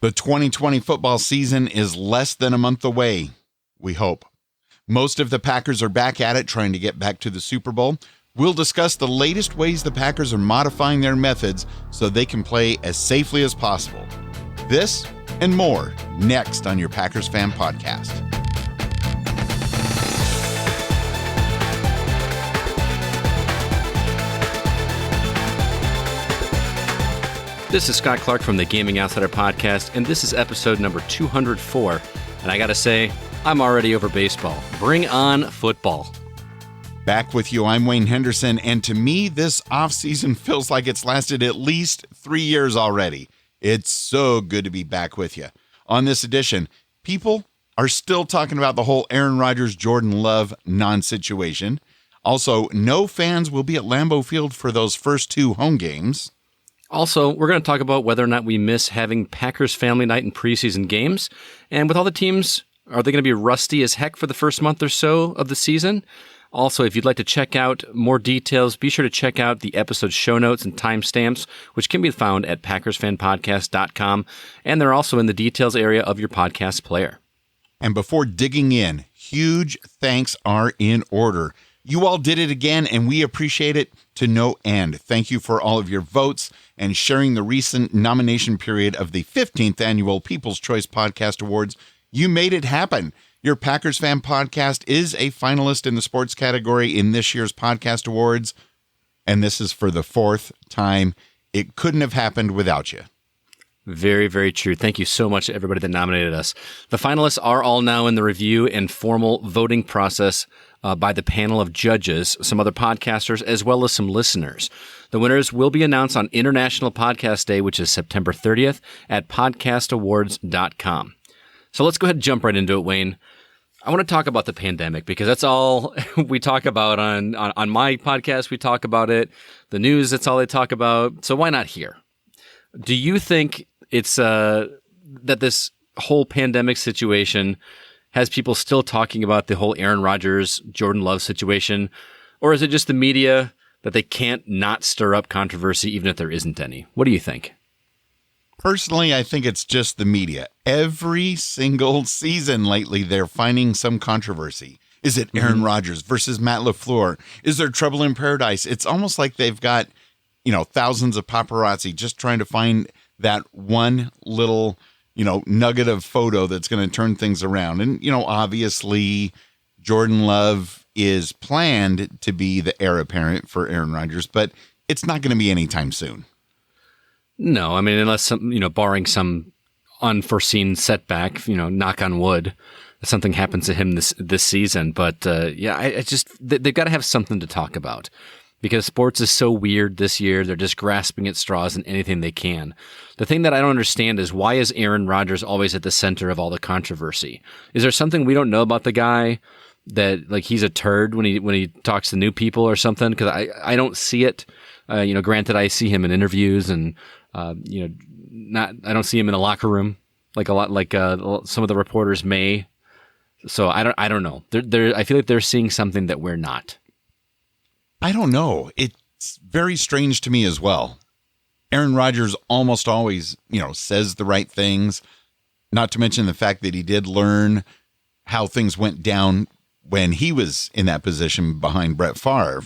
The 2020 football season is less than a month away, we hope. Most of the Packers are back at it, trying to get back to the Super Bowl. We'll discuss the latest ways the Packers are modifying their methods so they can play as safely as possible. This and more next on your Packers Fan Podcast. This is Scott Clark from the Gaming Outsider Podcast, and this is episode number 204. And I gotta say, I'm already over baseball. Bring on football. Back with you, I'm Wayne Henderson, and to me, this offseason feels like it's lasted at least 3 years already. It's so good to be back with you. On this edition, people are still talking about the whole Aaron Rodgers, Jordan Love non-situation. Also, no fans will be at Lambeau Field for those first two home games. Also, we're going to talk about whether or not we miss having Packers family night in preseason games. And with all the teams, are they going to be rusty as heck for the first month or so of the season? Also, if you'd like to check out more details, be sure to check out the episode show notes and timestamps, which can be found at PackersFanPodcast.com. And they're also in the details area of your podcast player. And before digging in, huge thanks are in order. You all did it again, and we appreciate it to no end. Thank you for all of your votes and sharing the recent nomination period of the 15th Annual People's Choice Podcast Awards. You made it happen. Your Packers Fan Podcast is a finalist in the sports category in this year's Podcast Awards, and this is for the fourth time. It couldn't have happened without you. Very, very true. Thank you so much to everybody that nominated us. The finalists are all now in the review and formal voting process by the panel of judges, some other podcasters, as well as some listeners. The winners will be announced on International Podcast Day, which is September 30th at podcastawards.com. So let's go ahead and jump right into it, Wayne. I want to talk about the pandemic because that's all we talk about on my podcast. We talk about it. The news, that's all they talk about. So why not here? Do you think it's that this whole pandemic situation has people still talking about the whole Aaron Rodgers, Jordan Love situation? Or is it just the media that they can't not stir up controversy even if there isn't any? What do you think? Personally, I think it's just the media. Every single season lately, they're finding some controversy. Is it Aaron Rodgers versus Matt LaFleur? Is there trouble in paradise? It's almost like they've got, thousands of paparazzi just trying to find that one little, nugget of photo that's going to turn things around. And, obviously Jordan Love is planned to be the heir apparent for Aaron Rodgers, but it's not going to be anytime soon. No, I mean, unless barring some unforeseen setback, knock on wood, something happens to him this season. But they've got to have something to talk about because sports is so weird this year. They're just grasping at straws and anything they can. The thing that I don't understand is why is Aaron Rodgers always at the center of all the controversy? Is there something we don't know about the guy that like he's a turd when he talks to new people or something? Because I don't see it. Granted, I see him in interviews and. I don't see him in the locker room like a lot, like some of the reporters may. So I don't know. I feel like they're seeing something that we're not. I don't know. It's very strange to me as well. Aaron Rodgers almost always, says the right things. Not to mention the fact that he did learn how things went down when he was in that position behind Brett Favre.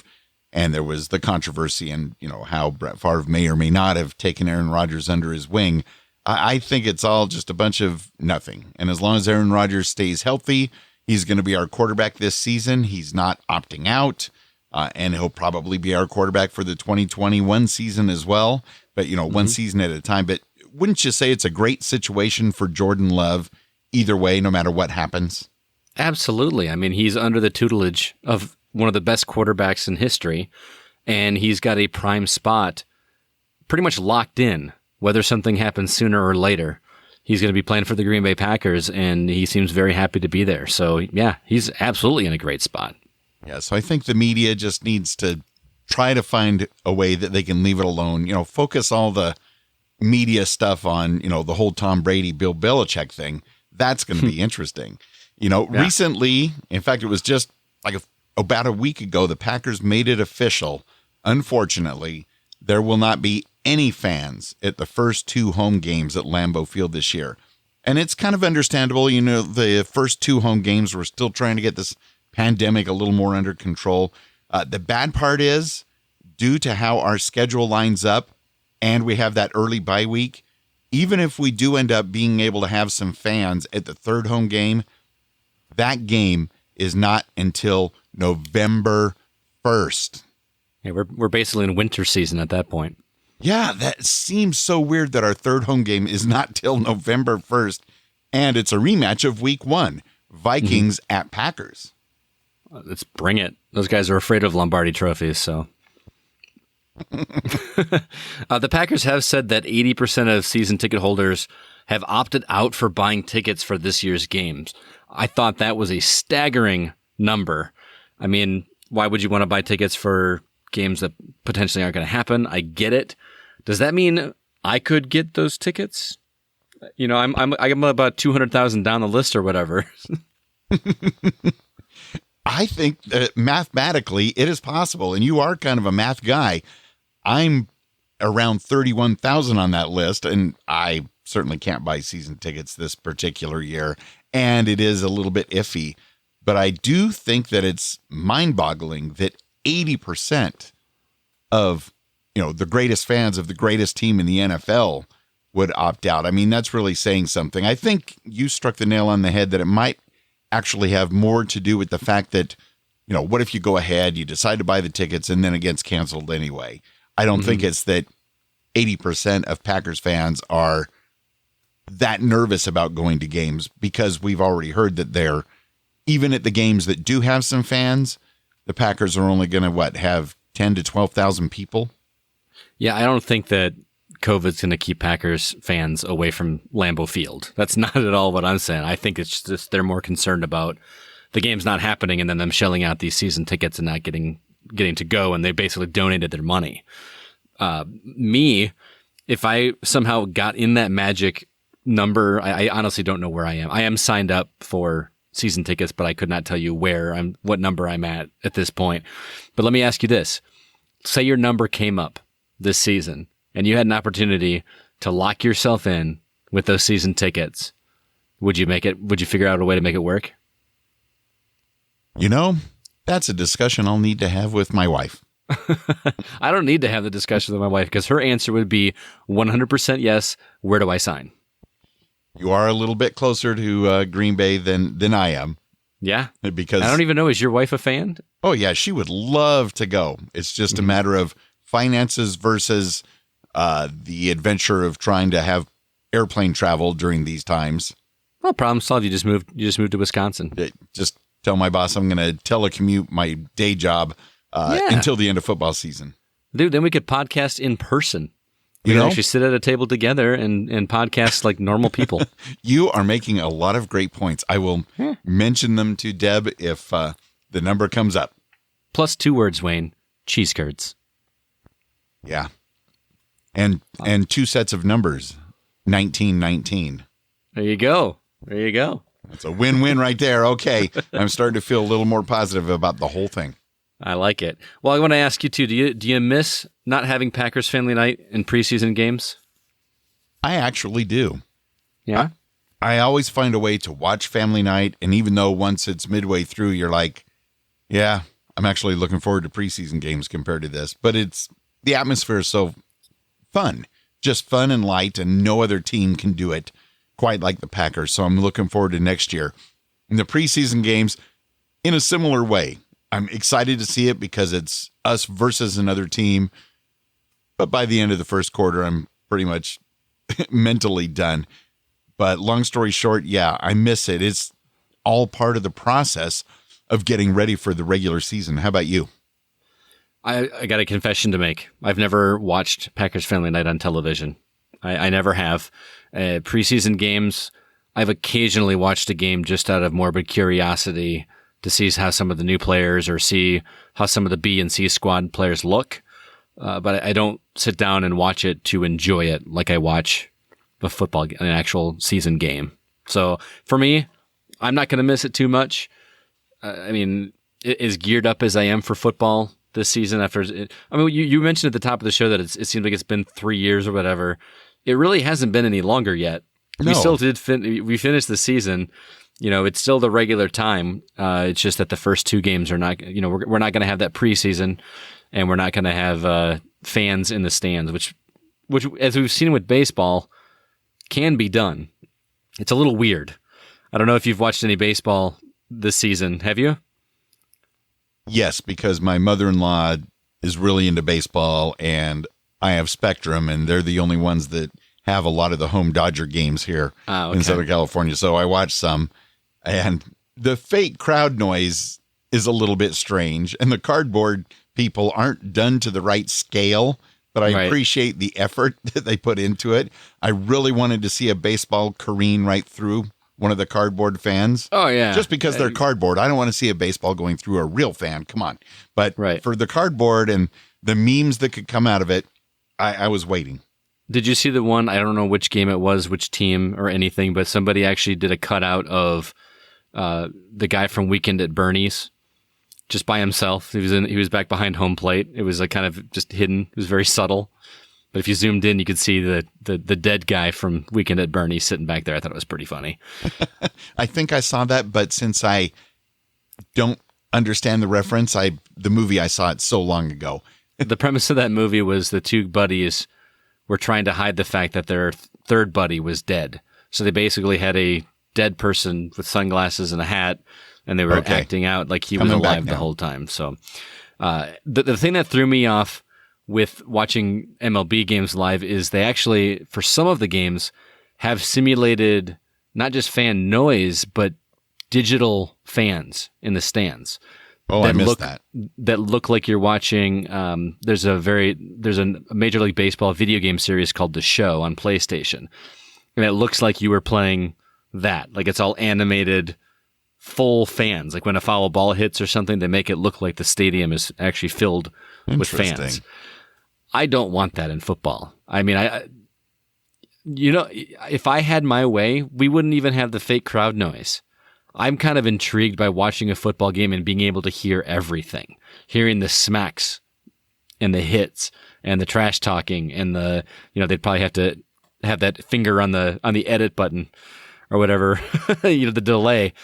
And there was the controversy and, how Brett Favre may or may not have taken Aaron Rodgers under his wing. I think it's all just a bunch of nothing. And as long as Aaron Rodgers stays healthy, he's going to be our quarterback this season. He's not opting out, and he'll probably be our quarterback for the 2021 season as well. But, one season at a time. But wouldn't you say it's a great situation for Jordan Love either way, no matter what happens? Absolutely. I mean, he's under the tutelage of one of the best quarterbacks in history, and he's got a prime spot pretty much locked in. Whether something happens sooner or later, he's going to be playing for the Green Bay Packers, and he seems very happy to be there. So, yeah, he's absolutely in a great spot. Yeah, so I think the media just needs to try to find a way that they can leave it alone. Focus all the media stuff on, the whole Tom Brady, Bill Belichick thing. That's going to be interesting. Recently, in fact, it was just like about a week ago, the Packers made it official, unfortunately, there will not be any fans at the first 2 home games at Lambeau Field this year. And it's kind of understandable. You know, the first 2 home games, we're still trying to get this pandemic a little more under control. The bad part is, due to how our schedule lines up and we have that early bye week, even if we do end up being able to have some fans at the 3rd home game, that game is not until November 1st. Yeah, we're basically in winter season at that point. Yeah, that seems so weird that our 3rd home game is not till November 1st, and it's a rematch of week 1, Vikings at Packers. Let's bring it. Those guys are afraid of Lombardi trophies, so. The Packers have said that 80% of season ticket holders have opted out for buying tickets for this year's games. I thought that was a staggering number. I mean, why would you want to buy tickets for games that potentially aren't going to happen? I get it. Does that mean I could get those tickets? You know, I'm about 200,000 down the list or whatever. I think that mathematically it is possible, and you are kind of a math guy. I'm around 31,000 on that list, and I certainly can't buy season tickets this particular year, and it is a little bit iffy. But I do think that it's mind-boggling that 80% of, you know, the greatest fans of the greatest team in the NFL would opt out. I mean, that's really saying something. I think you struck the nail on the head that it might actually have more to do with the fact that, you know, what if you go ahead, you decide to buy the tickets, and then it gets canceled anyway? I don't think it's that 80% of Packers fans are that nervous about going to games, because we've already heard that they're, even at the games that do have some fans, the Packers are only going to, have 10 to 12,000 people? Yeah, I don't think that COVID's going to keep Packers fans away from Lambeau Field. That's not at all what I'm saying. I think it's just they're more concerned about the game's not happening and then them shelling out these season tickets and not getting to go, and they basically donated their money. Me, if I somehow got in that magic number, I honestly don't know where I am. I am signed up for season tickets, but I could not tell you what number I'm at this point. But let me ask you this. Say your number came up this season and you had an opportunity to lock yourself in with those season tickets. Would you make it? Would you figure out a way to make it work? You know, that's a discussion I'll need to have with my wife. I don't need to have the discussion with my wife, because her answer would be 100% yes. Where do I sign? You are a little bit closer to Green Bay than I am. Yeah. Because I don't even know. Is your wife a fan? Oh, yeah. She would love to go. It's just a matter of finances versus the adventure of trying to have airplane travel during these times. Well, problem solved. You just moved to Wisconsin. Just tell my boss I'm going to telecommute my day job until the end of football season. Dude, then we could podcast in person. We You could know? actually sit at a table together and podcast like normal people. You are making a lot of great points. I will mention them to Deb if the number comes up. Plus 2 words, Wayne. Cheese curds. Yeah. And 2 sets of numbers. 1919. There you go. There you go. That's a win-win right there. Okay. I'm starting to feel a little more positive about the whole thing. I like it. Well, I want to ask you too. Do you miss not having Packers Family Night in preseason games? I actually do. Yeah. I always find a way to watch Family Night, and even though once it's midway through, you're like, yeah, I'm actually looking forward to preseason games compared to this. But the atmosphere is so fun, just fun and light, and no other team can do it quite like the Packers. So I'm looking forward to next year. In the preseason games, in a similar way, I'm excited to see it because it's us versus another team. But by the end of the first quarter, I'm pretty much mentally done. But long story short, yeah, I miss it. It's all part of the process of getting ready for the regular season. How about you? I got a confession to make. I've never watched Packers Family Night on television. I never have. Preseason games, I've occasionally watched a game just out of morbid curiosity to see how some of the new players or see how some of the B and C squad players look. But I don't sit down and watch it to enjoy it like I watch an actual season game. So for me, I'm not going to miss it too much. I mean, as geared up as I am for football, this season. After, I mean, you mentioned at the top of the show that it seems like it's been 3 years or whatever. It really hasn't been any longer yet. No. We still did. We finished the season. It's still the regular time. It's just that the first 2 games are not. We're not going to have that preseason, and we're not going to have fans in the stands, which as we've seen with baseball, can be done. It's a little weird. I don't know if you've watched any baseball this season. Have you? Yes, because my mother-in-law is really into baseball, and I have Spectrum, and they're the only ones that have a lot of the home Dodger games here in Southern California. So I watched some, and the fake crowd noise is a little bit strange, and the cardboard people aren't done to the right scale, but I appreciate the effort that they put into it. I really wanted to see a baseball careen right through one of the cardboard fans. Oh, yeah. Just because they're cardboard. I don't want to see a baseball going through a real fan. Come on. But for the cardboard and the memes that could come out of it, I was waiting. Did you see the one, I don't know which game it was, which team or anything, but somebody actually did a cutout of the guy from Weekend at Bernie's just by himself. He was back behind home plate. It was like kind of just hidden. It was very subtle. But if you zoomed in, you could see the dead guy from Weekend at Bernie's sitting back there. I thought it was pretty funny. I think I saw that, but since I don't understand the reference, the movie I saw it so long ago. The premise of that movie was the 2 buddies were trying to hide the fact that their third buddy was dead. So they basically had a dead person with sunglasses and a hat, and they were acting out like he was alive the whole time. So the thing that threw me off with watching MLB games live is they actually, for some of the games, have simulated not just fan noise, but digital fans in the stands. Oh, I missed that. That look like you're watching. There's a Major League Baseball video game series called The Show on PlayStation, and it looks like you were playing that. Like it's all animated, full fans. Like when a foul ball hits or something, they make it look like the stadium is actually filled with fans. I don't want that in football. I mean, if I had my way, we wouldn't even have the fake crowd noise. I'm kind of intrigued by watching a football game and being able to hear everything, hearing the smacks and the hits and the trash talking and they'd probably have to have that finger on the edit button or whatever, the delay.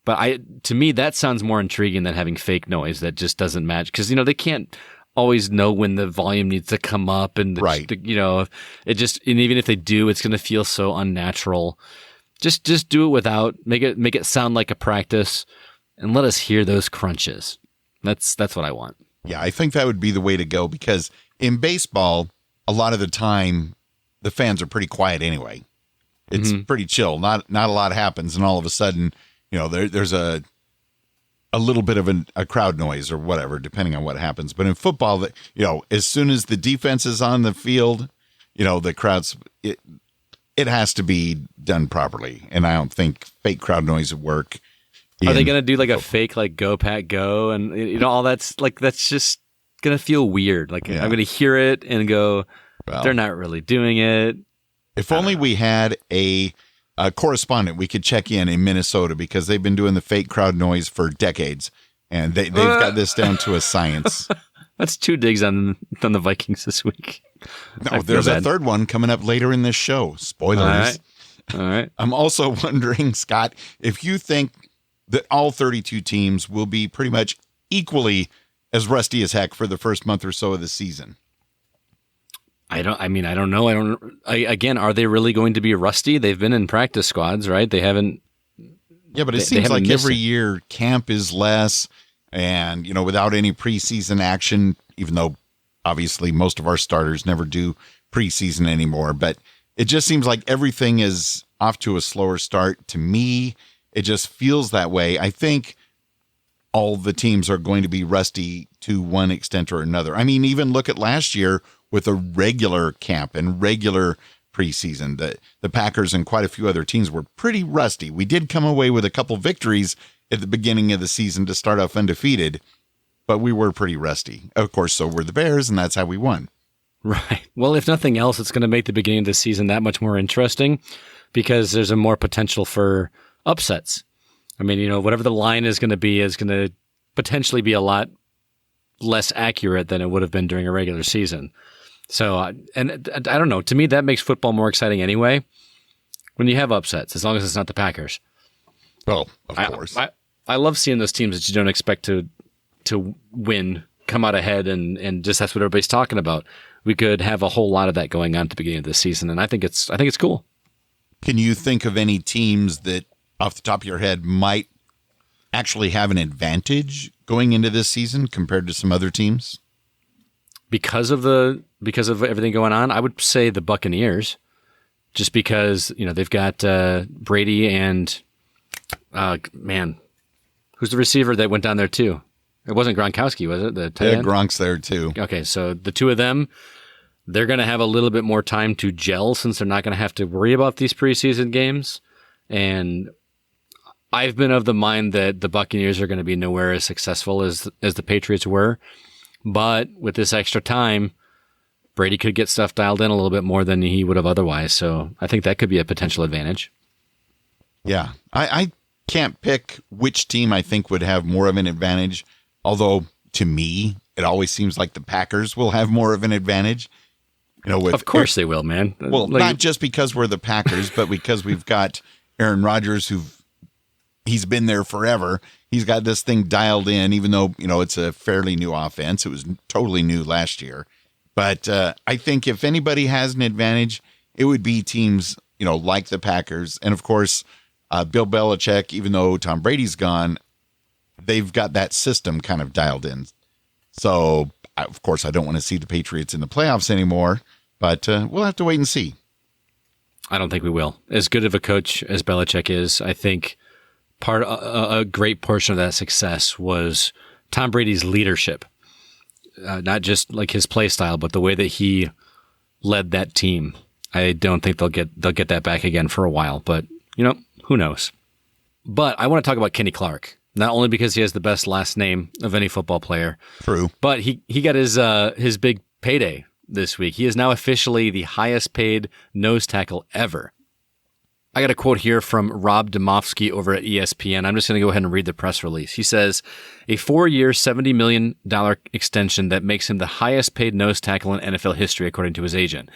But to me, that sounds more intriguing than having fake noise that just doesn't match because, they can't always know when the volume needs to come up and, and even if they do, it's going to feel so unnatural. Just do it without, make it sound like a practice and let us hear those crunches. That's what I want. Yeah, I think that would be the way to go because in baseball, a lot of the time the fans are pretty quiet anyway. It's pretty chill. Not a lot happens, and all of a sudden, there's a little bit of a crowd noise or whatever, depending on what happens. But in football, as soon as the defense is on the field, the crowds it has to be done properly, and I don't think fake crowd noise would work. Are they going to do like a fake like "Go Pack Go" and all that's just going to feel weird? Like I'm going to hear it and go, they're not really doing it. If only we had a correspondent we could check in Minnesota because they've been doing the fake crowd noise for decades, and they've got this down to a science. That's 2 digs on the Vikings this week. No, there's a third one coming up later in this show. Spoilers. All right. I'm also wondering, Scott, if you think that all 32 teams will be pretty much equally as rusty as heck for the first month or so of the season. I don't know. Again, are they really going to be rusty? They've been in practice squads, right? They haven't. Yeah, but it seems like every year camp is less and, without any preseason action, even though obviously most of our starters never do preseason anymore, but it just seems like everything is off to a slower start. To me, it just feels that way. I think all the teams are going to be rusty to one extent or another. I mean, even look at last year with a regular camp and regular preseason. The Packers and quite a few other teams were pretty rusty. We did come away with a couple victories at the beginning of the season to start off undefeated, but we were pretty rusty. Of course, so were the Bears, and that's how we won. Right. Well, if nothing else, it's going to make the beginning of the season that much more interesting because there's a more potential for upsets. I mean, whatever the line is going to be is going to potentially be a lot less accurate than it would have been during a regular season. So, and I don't know. To me, that makes football more exciting anyway. When you have upsets, as long as it's not the Packers. Well, of course. I love seeing those teams that you don't expect to win come out ahead, and just that's what everybody's talking about. We could have a whole lot of that going on at the beginning of the season, and I think it's cool. Can you think of any teams that, off the top of your head, might actually have an advantage going into this season compared to some other teams? Because of everything going on, I would say the Buccaneers, just because they've got Brady and who's the receiver that went down there too? It wasn't Gronkowski, was it? The tight end? Gronk's there too. Okay, so the two of them, they're going to have a little bit more time to gel since they're not going to have to worry about these preseason games. And I've been of the mind that the Buccaneers are going to be nowhere as successful as the Patriots were. But with this extra time, Brady could get stuff dialed in a little bit more than he would have otherwise. So I think that could be a potential advantage. Yeah, I can't pick which team I think would have more of an advantage. Although, to me, it always seems like the Packers will have more of an advantage. Of course they will, man. Well, not just because we're the Packers, but because we've got Aaron Rodgers, he's been there forever. He's got this thing dialed in, even though, it's a fairly new offense. It was totally new last year. But I think if anybody has an advantage, it would be teams, like the Packers. And, of course, Bill Belichick, even though Tom Brady's gone, they've got that system kind of dialed in. So, of course, I don't want to see the Patriots in the playoffs anymore, but we'll have to wait and see. I don't think we will. As good of a coach as Belichick is, I think a great portion of that success was Tom Brady's leadership. Not just like his play style, but the way that he led that team. I don't think they'll get that back again for a while, but who knows? But I want to talk about Kenny Clark. Not only because he has the best last name of any football player. True. But he got his big payday this week. He is now officially the highest paid nose tackle ever. I got a quote here from Rob Domofsky over at ESPN. I'm just going to go ahead and read the press release. He says, a 4-year, $70 million extension that makes him the highest paid nose tackle in NFL history, according to his agent.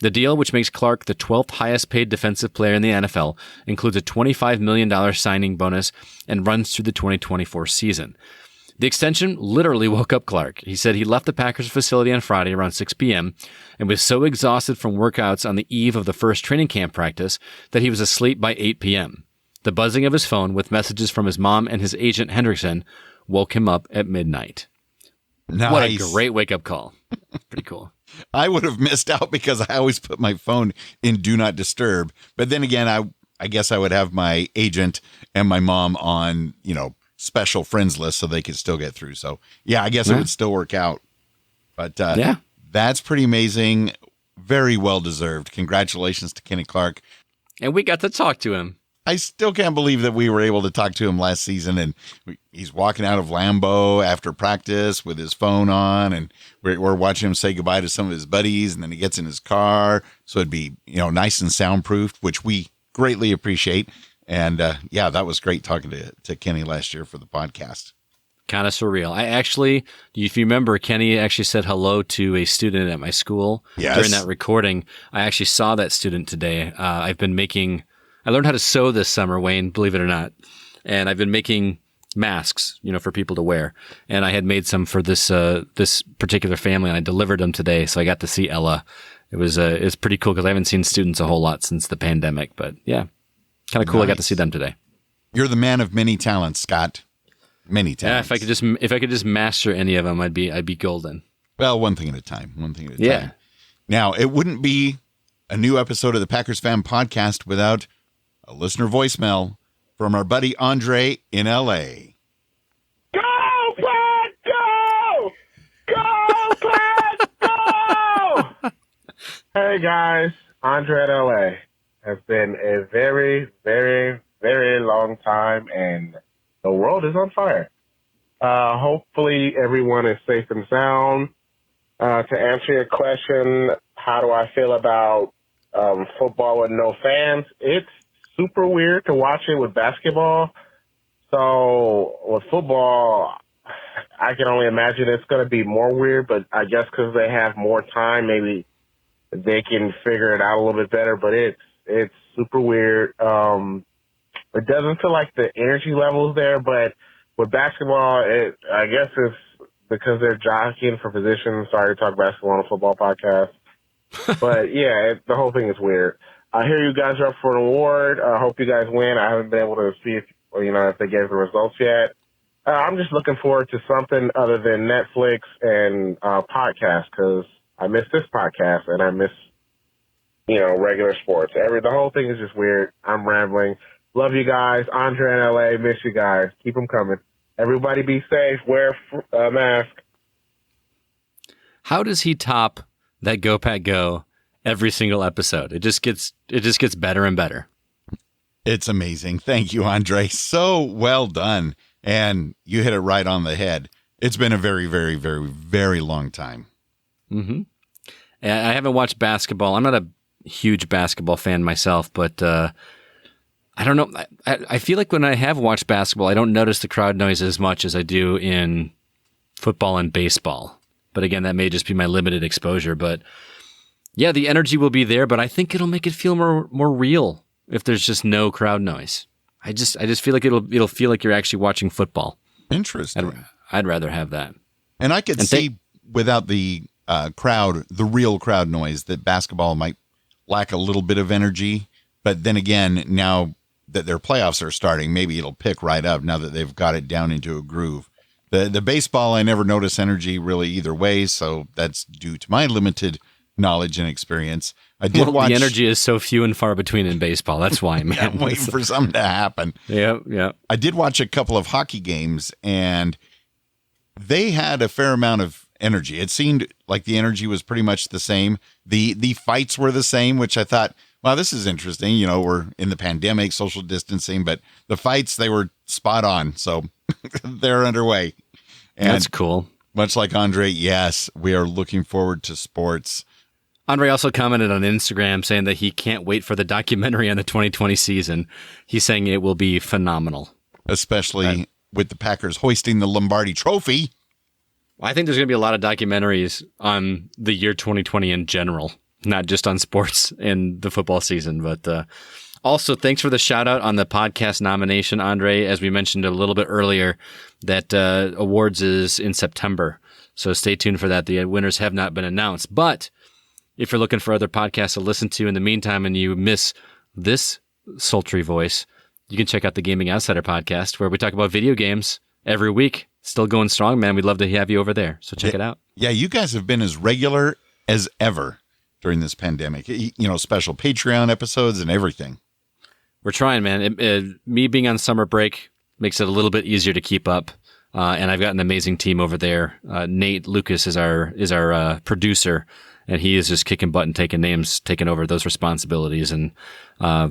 The deal, which makes Clark the 12th highest paid defensive player in the NFL, includes a $25 million signing bonus and runs through the 2024 season. The extension literally woke up Clark. He said he left the Packers facility on Friday around 6 p.m. and was so exhausted from workouts on the eve of the first training camp practice that he was asleep by 8 p.m. The buzzing of his phone with messages from his mom and his agent Henderson woke him up at midnight. Nice. What a great wake-up call. Pretty cool. I would have missed out because I always put my phone in Do Not Disturb. But then again, I guess I would have my agent and my mom on, special friends list so they could still get through. So, yeah, I guess it would still work out. But that's pretty amazing. Very well deserved. Congratulations to Kenny Clark. And we got to talk to him. I still can't believe that we were able to talk to him last season, and he's walking out of Lambeau after practice with his phone on, and we're watching him say goodbye to some of his buddies, and then he gets in his car, so it'd be nice and soundproofed, which we greatly appreciate. And that was great talking to Kenny last year for the podcast. Kind of surreal. I actually, if you remember, Kenny actually said hello to a student at my school during that recording. I actually saw that student today. I learned how to sew this summer, Wayne, believe it or not. And I've been making masks, for people to wear. And I had made some for this particular family, and I delivered them today. So I got to see Ella. It's pretty cool because I haven't seen students a whole lot since the pandemic. But yeah, kind of cool. Nice. I got to see them today. You're the man of many talents, Scott. Many talents. Yeah, if I could just master any of them, I'd be golden. Well, one thing at a time. Yeah. Now, it wouldn't be a new episode of the Packers Fan Podcast without a listener voicemail from our buddy Andre in L.A. Go, Plaid, go! Go, Plaid, go! Hey, guys. Andre in L.A. has been a very, very, very long time, and the world is on fire. Hopefully everyone is safe and sound. To answer your question, how do I feel about football with no fans? It's super weird to watch it with basketball. So with football, I can only imagine it's going to be more weird, but I guess because they have more time, maybe they can figure it out a little bit better. But it's super weird. It doesn't feel like the energy level's there, but with basketball, I guess it's because they're jockeying for position. Sorry to talk basketball on a football podcast. But, yeah, the whole thing is weird. I hear you guys are up for an award. I hope you guys win. I haven't been able to see if they gave the results yet. I'm just looking forward to something other than Netflix and podcasts because I miss this podcast and I miss, regular sports. The whole thing is just weird. I'm rambling. Love you guys. Andre in LA. Miss you guys. Keep them coming. Everybody be safe. Wear a mask. How does he top that Go Pack Go every single episode? It just gets better and better. It's amazing. Thank you, Andre. So well done. And you hit it right on the head. It's been a very, very, very, very long time. Mm-hmm. I haven't watched basketball. I'm not a huge basketball fan myself, but I don't know. I feel like when I have watched basketball, I don't notice the crowd noise as much as I do in football and baseball. But again, that may just be my limited exposure. But yeah, the energy will be there, but I think it'll make it feel more real if there's just no crowd noise. I just feel like it'll feel like you're actually watching football. Interesting. I'd rather have that. And I could see without the the real crowd noise, that basketball might lack a little bit of energy. But then again, now that their playoffs are starting, maybe it'll pick right up now that they've got it down into a groove. The baseball, I never notice energy really either way, so that's due to my limited knowledge and experience. I did watch. The energy is so few and far between in baseball. That's why, man. I'm waiting for something to happen. Yeah. I did watch a couple of hockey games, and they had a fair amount of energy. It seemed like the energy was pretty much the same. The fights were the same, which I thought, wow, this is interesting. We're in the pandemic, social distancing, but the fights, they were spot on. So they're underway. And that's cool. Much like Andre, yes, we are looking forward to sports. Andre also commented on Instagram saying that he can't wait for the documentary on the 2020 season. He's saying it will be phenomenal. Especially with the Packers hoisting the Lombardi Trophy. I think there's going to be a lot of documentaries on the year 2020 in general, not just on sports and the football season. But also, thanks for the shout out on the podcast nomination, Andre. As we mentioned a little bit earlier, that awards is in September. So stay tuned for that. The winners have not been announced. But if you're looking for other podcasts to listen to in the meantime and you miss this sultry voice, you can check out the Gaming Outsider podcast where we talk about video games every week. Still going strong, man. We'd love to have you over there. So check it out. Yeah, you guys have been as regular as ever during this pandemic. Special Patreon episodes and everything. We're trying, man. Me being on summer break makes it a little bit easier to keep up. And I've got an amazing team over there. Nate Lucas is our producer. And he is just kicking butt and taking over those responsibilities. And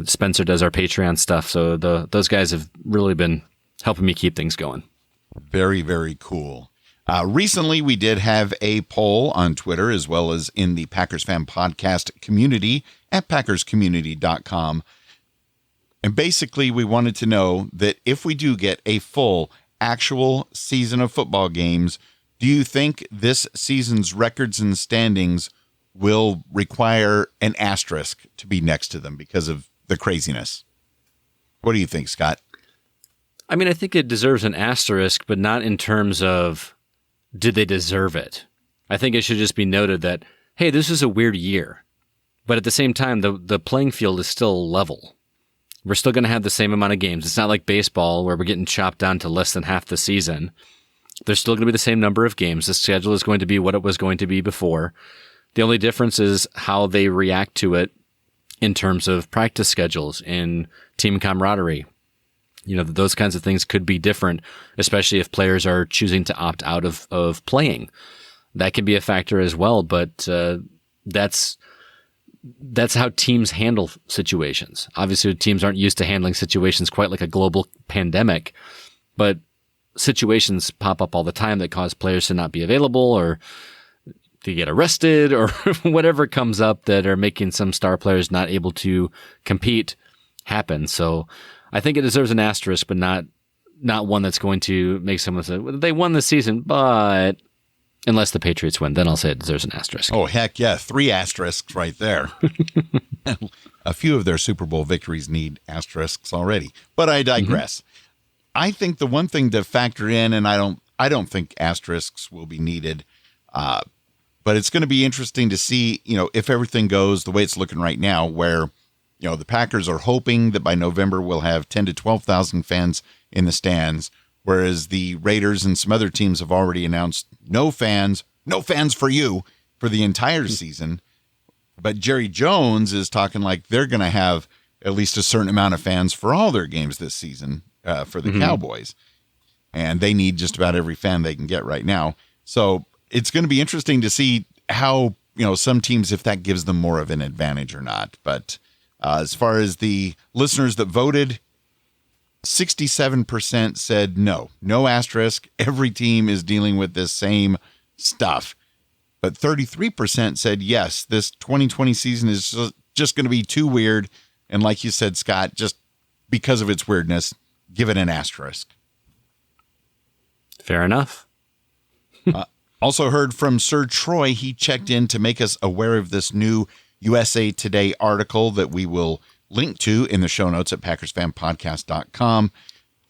Spencer does our Patreon stuff. So those guys have really been helping me keep things going. Very, very cool. Recently, we did have a poll on Twitter as well as in the Packers Fan Podcast community at packerscommunity.com. And basically, we wanted to know that if we do get a full actual season of football games, do you think this season's records and standings will require an asterisk to be next to them because of the craziness? What do you think, Scott? I mean, I think it deserves an asterisk, but not in terms of did they deserve it. I think it should just be noted that, hey, this is a weird year. But at the same time, the playing field is still level. We're still going to have the same amount of games. It's not like baseball where we're getting chopped down to less than half the season. There's still going to be the same number of games. The schedule is going to be what it was going to be before. The only difference is how they react to it in terms of practice schedules and team camaraderie. Those kinds of things could be different, especially if players are choosing to opt out of playing. That can be a factor as well, but that's how teams handle situations. Obviously, teams aren't used to handling situations quite like a global pandemic, but situations pop up all the time that cause players to not be available or to get arrested or whatever comes up that are making some star players not able to compete happen. So I think it deserves an asterisk, but not not one that's going to make someone say, well, they won the season, but unless the Patriots win, then I'll say it deserves an asterisk. Oh, heck yeah. 3 asterisks right there. A few of their Super Bowl victories need asterisks already, but I digress. I think the one thing to factor in, and I don't think asterisks will be needed, but it's going to be interesting to see, if everything goes the way it's looking right now, where, the Packers are hoping that by November we'll have 10 to 12,000 fans in the stands, whereas the Raiders and some other teams have already announced no fans for you for the entire season. But Jerry Jones is talking like they're going to have at least a certain amount of fans for all their games this season for the Cowboys. And they need just about every fan they can get right now. So it's going to be interesting to see how, some teams, if that gives them more of an advantage or not. But as far as the listeners that voted, 67% said no asterisk. Every team is dealing with this same stuff. But 33% said yes, this 2020 season is just going to be too weird. And like you said, Scott, just because of its weirdness, give it an asterisk. Fair enough. Also heard from Sir Troy. He checked in to make us aware of this new USA Today article that we will link to in the show notes at PackersFanPodcast.com.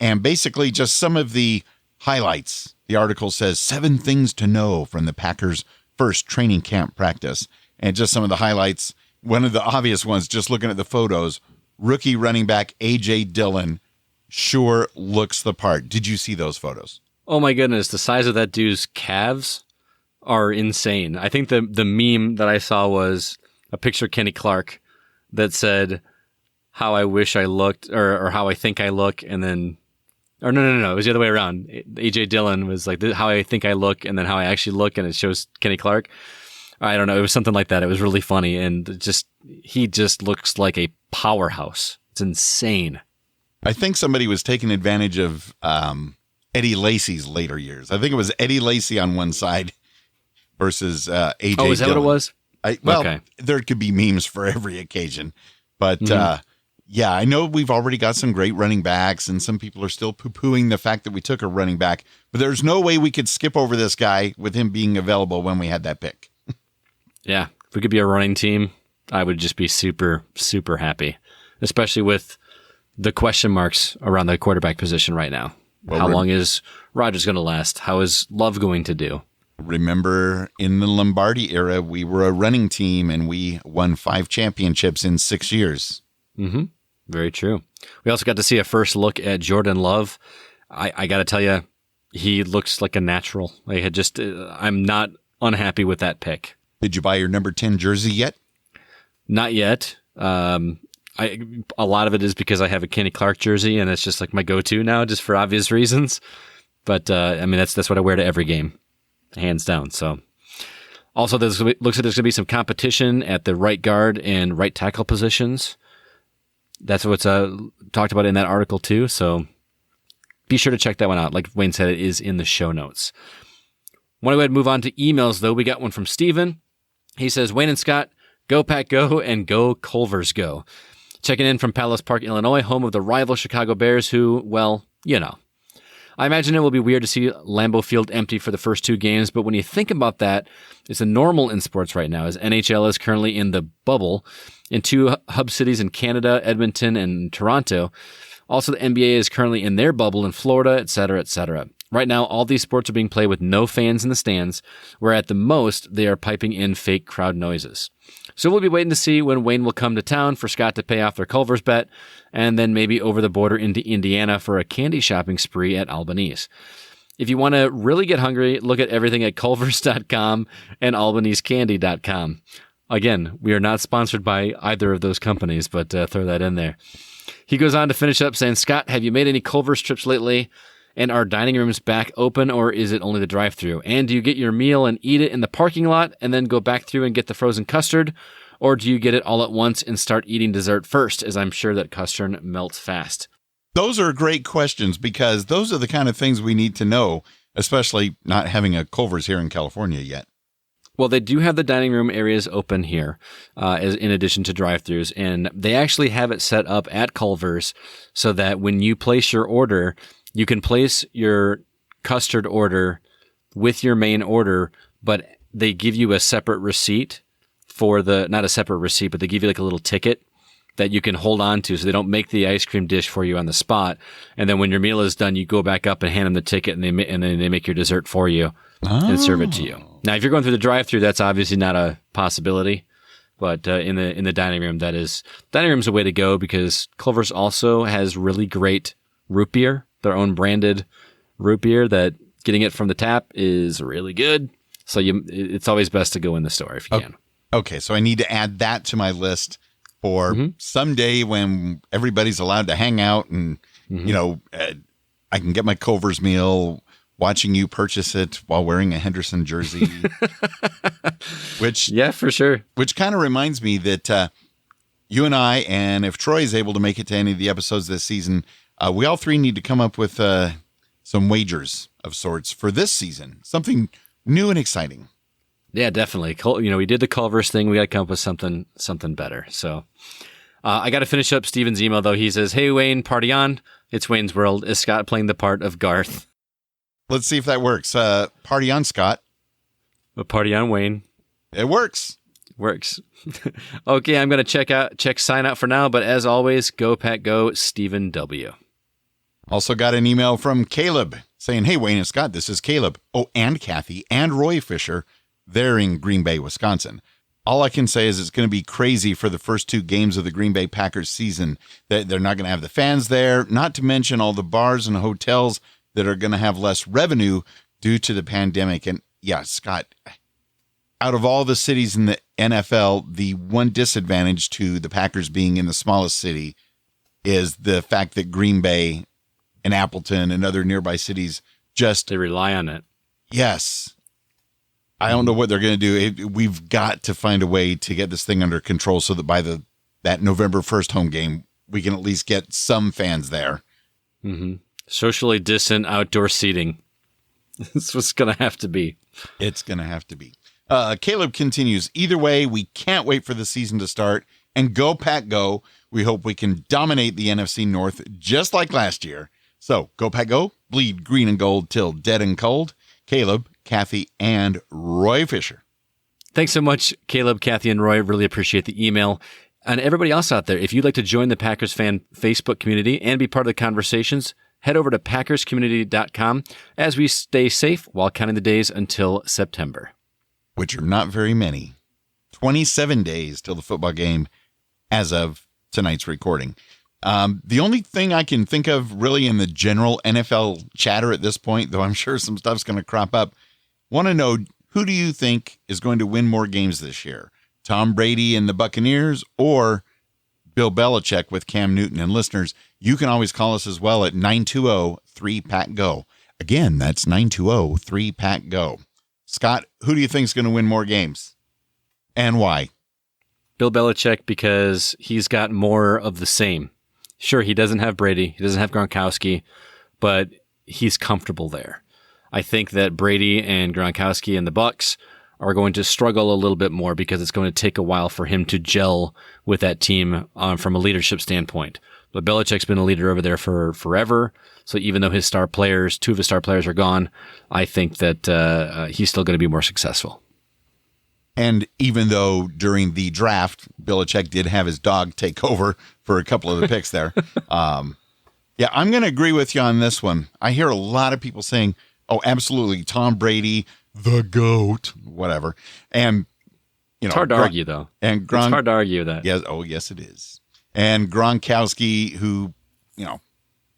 And basically just some of the highlights. The article says 7 things to know from the Packers' first training camp practice. And just some of the highlights. One of the obvious ones, just looking at the photos, rookie running back A.J. Dillon sure looks the part. Did you see those photos? Oh my goodness, the size of that dude's calves are insane. I think the meme that I saw was a picture of Kenny Clark that said, how I wish I looked, or how I think I look, and then, or no, it was the other way around. AJ Dillon was like, how I think I look, and then how I actually look, and it shows Kenny Clark. I don't know, it was something like that. It was really funny, and he just looks like a powerhouse. It's insane. I think somebody was taking advantage of Eddie Lacy's later years. I think it was Eddie Lacy on one side versus AJ. Oh, is that Dillon. what it was? Okay. There could be memes for every occasion, but yeah, I know we've already got some great running backs, and some people are still poo-pooing the fact that we took a running back, but there's no way we could skip over this guy with him being available when we had that pick. Yeah, if we could be a running team, I would just be super, super happy, especially with the question marks around the quarterback position right now. Well, how long is Rodgers going to last? How is Love going to do? Remember, in the Lombardi era, we were a running team, and we won 5 championships in 6 years. Mm-hmm. Very true. We also got to see a first look at Jordan Love. I got to tell you, he looks like a natural. I'm not unhappy with that pick. Did you buy your number 10 jersey yet? Not yet. A lot of it is because I have a Kenny Clark jersey, and it's just like my go-to now, just for obvious reasons. But that's what I wear to every game, hands down. So, also, looks like there's going to be some competition at the right guard and right tackle positions. That's what's talked about in that article too. So, be sure to check that one out. Like Wayne said, it is in the show notes. Want to go ahead and move on to emails, though. We got one from Steven. He says, Wayne and Scott, go Pack Go and go Culvers Go. Checking in from Palace Park, Illinois, home of the rival Chicago Bears who, well, I imagine it will be weird to see Lambeau Field empty for the first 2 games, but when you think about that, it's a normal in sports right now, as NHL is currently in the bubble in 2 hub cities in Canada, Edmonton and Toronto. Also, the NBA is currently in their bubble in Florida, etc., etc. Right now, all these sports are being played with no fans in the stands, where at the most, they are piping in fake crowd noises. So we'll be waiting to see when Wayne will come to town for Scott to pay off their Culver's bet, and then maybe over the border into Indiana for a candy shopping spree at Albanese. If you want to really get hungry, look at everything at culvers.com and albanesecandy.com. Again, we are not sponsored by either of those companies, but throw that in there. He goes on to finish up saying, Scott, have you made any Culver's trips lately? And are dining rooms back open, or is it only the drive-thru? And do you get your meal and eat it in the parking lot and then go back through and get the frozen custard? Or do you get it all at once and start eating dessert first, as I'm sure that custard melts fast? Those are great questions, because those are the kind of things we need to know, especially not having a Culver's here in California yet. Well, they do have the dining room areas open here, as in addition to drive-thrus, and they actually have it set up at Culver's so that when you place your order, You can place your custard order with your main order, but they give you a separate receipt for not a separate receipt, but they give you like a little ticket that you can hold on to, so they don't make the ice cream dish for you on the spot. And then when your meal is done, you go back up and hand them the ticket, and then they make your dessert for you and serve it to you. Now, if you're going through the drive-thru, that's obviously not a possibility. But in the dining room, dining room's a way to go, because Culver's also has really great root beer, their own branded root beer that getting it from the tap is really good. So it's always best to go in the store if you can. Okay, so I need to add that to my list for someday when everybody's allowed to hang out and, I can get my Culver's meal watching you purchase it while wearing a Henderson jersey. Yeah, for sure. Which kind of reminds me that you and I, and if Troy is able to make it to any of the episodes this season, we all three need to come up with some wagers of sorts for this season. Something new and exciting. Yeah, definitely. We did the Culver's thing. We got to come up with something better. So I got to finish up Steven's email, though. He says, "Hey, Wayne, party on. It's Wayne's World. Is Scott playing the part of Garth?" Let's see if that works. Party on, Scott. A party on, Wayne. It works. Works. Okay, I'm going to check sign out for now. But as always, go Pack Go, Stephen W. Also got an email from Caleb saying, "Hey, Wayne and Scott, this is Caleb. Oh, and Kathy and Roy Fisher. They're in Green Bay, Wisconsin. All I can say is it's going to be crazy for the first 2 games of the Green Bay Packers season. They're not going to have the fans there, not to mention all the bars and hotels that are going to have less revenue due to the pandemic." And yeah, Scott, out of all the cities in the NFL, the one disadvantage to the Packers being in the smallest city is the fact that Green Bay and Appleton and other nearby cities they rely on it. Yes. I don't know what they're going to do. We've got to find a way to get this thing under control so that by that November 1st home game, we can at least get some fans there. Mm-hmm. Socially distant outdoor seating. That's what's going to have to be. It's going to have to be. Caleb continues, "Either way, we can't wait for the season to start. And go Pack Go. We hope we can dominate the NFC North just like last year. So go Pack Go. Bleed green and gold till dead and cold. Caleb, Kathy, and Roy Fisher." Thanks so much, Caleb, Kathy, and Roy. Really appreciate the email. And everybody else out there, if you'd like to join the Packers fan Facebook community and be part of the conversations, head over to packerscommunity.com as we stay safe while counting the days until September. Which are not very many. 27 days till the football game as of tonight's recording. The only thing I can think of really in the general NFL chatter at this point, though I'm sure some stuff's going to crop up, want to know, who do you think is going to win more games this year? Tom Brady and the Buccaneers or Bill Belichick with Cam Newton? And listeners, you can always call us as well at 920-3PACK-GO. Again, that's 920-3PACK-GO. Scott, who do you think is going to win more games and why? Bill Belichick, because he's got more of the same. Sure, he doesn't have Brady. He doesn't have Gronkowski, but he's comfortable there. I think that Brady and Gronkowski and the Bucs are going to struggle a little bit more because it's going to take a while for him to gel with that team from a leadership standpoint. But Belichick's been a leader over there for forever. So even though 2 of his star players are gone, I think that he's still going to be more successful. And even though during the draft, Belichick did have his dog take over for a couple of the picks there. Yeah, I'm going to agree with you on this one. I hear a lot of people saying, oh, absolutely, Tom Brady, the GOAT, whatever. And, it's hard to argue, though. And it's hard to argue that. Yes, oh, yes, it is. And Gronkowski, who,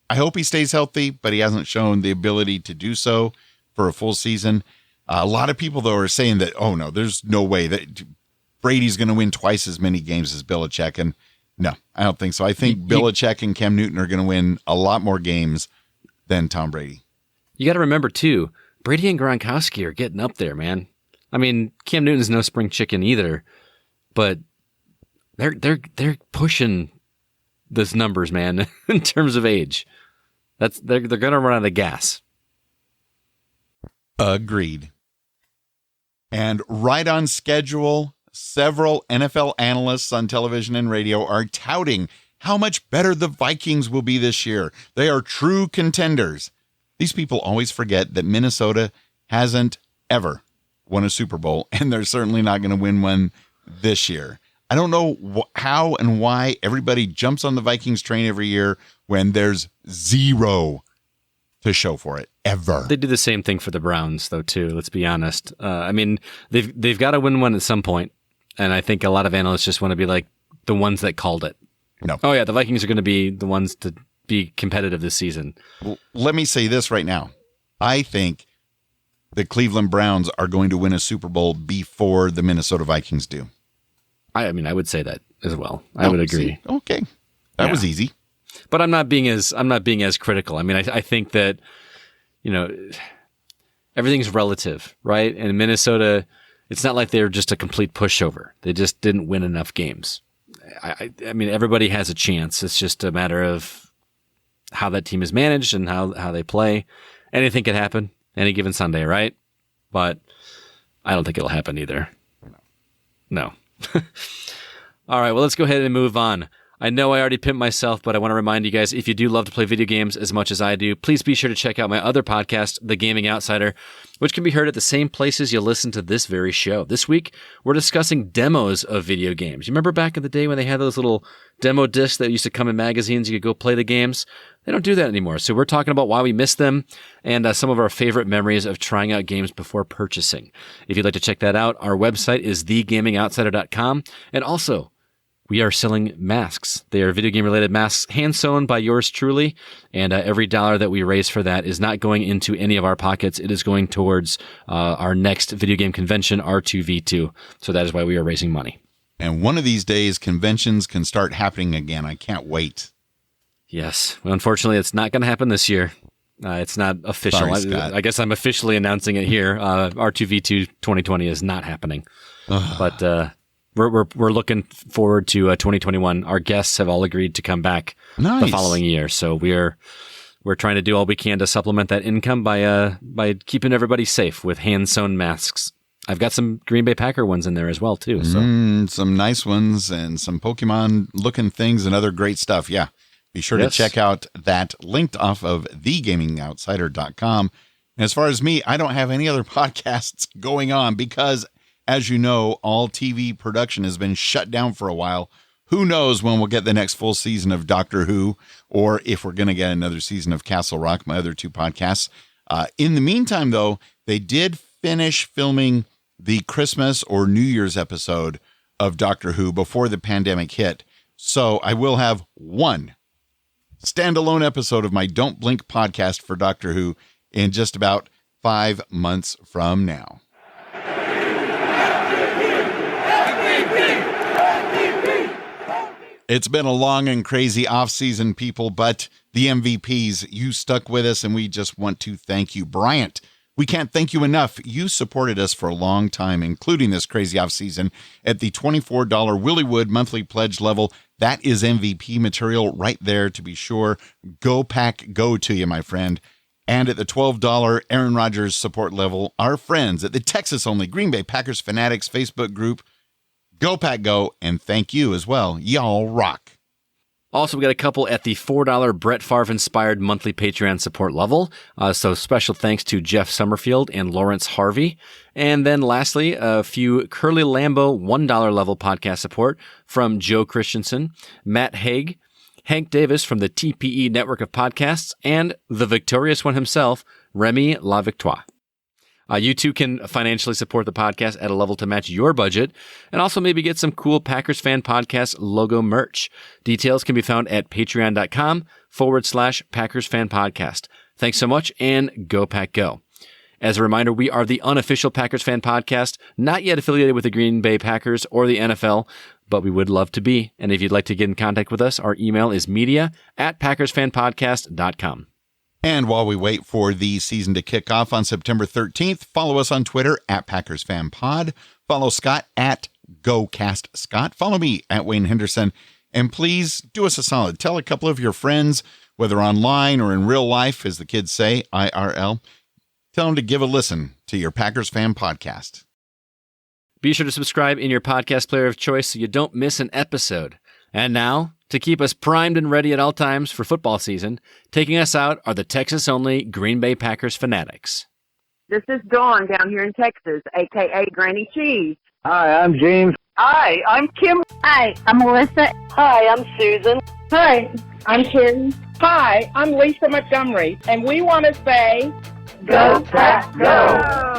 I hope he stays healthy, but he hasn't shown the ability to do so for a full season. A lot of people, though, are saying that, oh, no, there's no way that Brady's going to win twice as many games as Belichick. And no, I don't think so. I think Belichick and Cam Newton are going to win a lot more games than Tom Brady. You got to remember, too, Brady and Gronkowski are getting up there, man. I mean, Cam Newton's no spring chicken either, but they're pushing those numbers, man, in terms of age. They're going to run out of gas. Agreed. And right on schedule, several NFL analysts on television and radio are touting how much better the Vikings will be this year. They are true contenders. These people always forget that Minnesota hasn't ever won a Super Bowl, and they're certainly not going to win one this year. I don't know how and why everybody jumps on the Vikings train every year when there's zero to show for it ever. They do the same thing for the Browns, though, too. Let's be honest. I mean, they've got to win one at some point, and I think a lot of analysts just want to be like the ones that called it. No. Oh yeah, the Vikings are going to be the ones to be competitive this season. Well, let me say this right now. I think the Cleveland Browns are going to win a Super Bowl before the Minnesota Vikings do. I mean, I would say that as well. I would agree. See? Okay. That was easy. But I'm not being as critical. I mean, I think that, everything's relative, right? And Minnesota, it's not like they're just a complete pushover. They just didn't win enough games. I mean, everybody has a chance. It's just a matter of how that team is managed and how they play. Anything could happen any given Sunday, right? But I don't think it'll happen either. No. All right, well, let's go ahead and move on. I know I already pimped myself, but I want to remind you guys, if you do love to play video games as much as I do, please be sure to check out my other podcast, The Gaming Outsider, which can be heard at the same places you listen to this very show. This week, we're discussing demos of video games. You remember back in the day when they had those little demo discs that used to come in magazines? You could go play the games. They don't do that anymore. So we're talking about why we miss them and some of our favorite memories of trying out games before purchasing. If you'd like to check that out, our website is thegamingoutsider.com. And also, we are selling masks. They are video game related masks, hand sewn by yours truly. And every dollar that we raise for that is not going into any of our pockets. It is going towards our next video game convention, R2V2. So that is why we are raising money. And one of these days, conventions can start happening again. I can't wait. Yes. Well, unfortunately, it's not going to happen this year. It's not official. Sorry, Scott. I guess I'm officially announcing it here. R2V2 2020 is not happening. But we're looking forward to 2021. Our guests have all agreed to come back the following year. So we're trying to do all we can to supplement that income by keeping everybody safe with hand-sewn masks. I've got some Green Bay Packer ones in there as well, too. So some nice ones and some Pokemon-looking things and other great stuff. Yeah. Be sure to check out that linked off of thegamingoutsider.com. And as far as me, I don't have any other podcasts going on because, as you know, all TV production has been shut down for a while. Who knows when we'll get the next full season of Doctor Who or if we're going to get another season of Castle Rock, my other two podcasts. In the meantime, though, they did finish filming the Christmas or New Year's episode of Doctor Who before the pandemic hit. So I will have one standalone episode of my Don't Blink podcast for Doctor Who in just about 5 months from now. It's been a long and crazy off-season, people, but the MVPs, you stuck with us, and we just want to thank you. Bryant, we can't thank you enough. You supported us for a long time, including this crazy off-season, at the $24 Willywood monthly pledge level. That is MVP material right there, to be sure. Go Pack Go to you, my friend. And at the $12 Aaron Rodgers support level, our friends at the Texas-only Green Bay Packers Fanatics Facebook group, Go Pack Go, and thank you as well. Y'all rock. Also, we got a couple at the $4 Brett Favre-inspired monthly Patreon support level. So special thanks to Jeff Summerfield and Lawrence Harvey. And then lastly, a few Curly Lambeau $1 level podcast support from Joe Christensen, Matt Haig, Hank Davis from the TPE network of podcasts, and the victorious one himself, Remy La Victoire. You too can financially support the podcast at a level to match your budget and also maybe get some cool Packers Fan Podcast logo merch. Details can be found at patreon.com/Packers Fan Podcast. Thanks so much and go Pack Go. As a reminder, we are the unofficial Packers Fan Podcast, not yet affiliated with the Green Bay Packers or the NFL, but we would love to be. And if you'd like to get in contact with us, our email is media@PackersFanPodcast.com. And while we wait for the season to kick off on September 13th, follow us on Twitter @PackersFanPod. Follow Scott @GoCastScott. Follow me @Wayne Henderson. And please do us a solid. Tell a couple of your friends, whether online or in real life, as the kids say, IRL. Tell them to give a listen to your Packers Fan Podcast. Be sure to subscribe in your podcast player of choice so you don't miss an episode. And now, To keep us primed and ready at all times for football season, taking us out are the Texas-only Green Bay Packers fanatics. This is Dawn down here in Texas, a.k.a. Granny Cheese. Hi, I'm James. Hi, I'm Kim. Hi, I'm Melissa. Hi, I'm Susan. Hi, I'm Carrie. Hi, I'm Lisa Montgomery, and we want to say, Go Pack Go!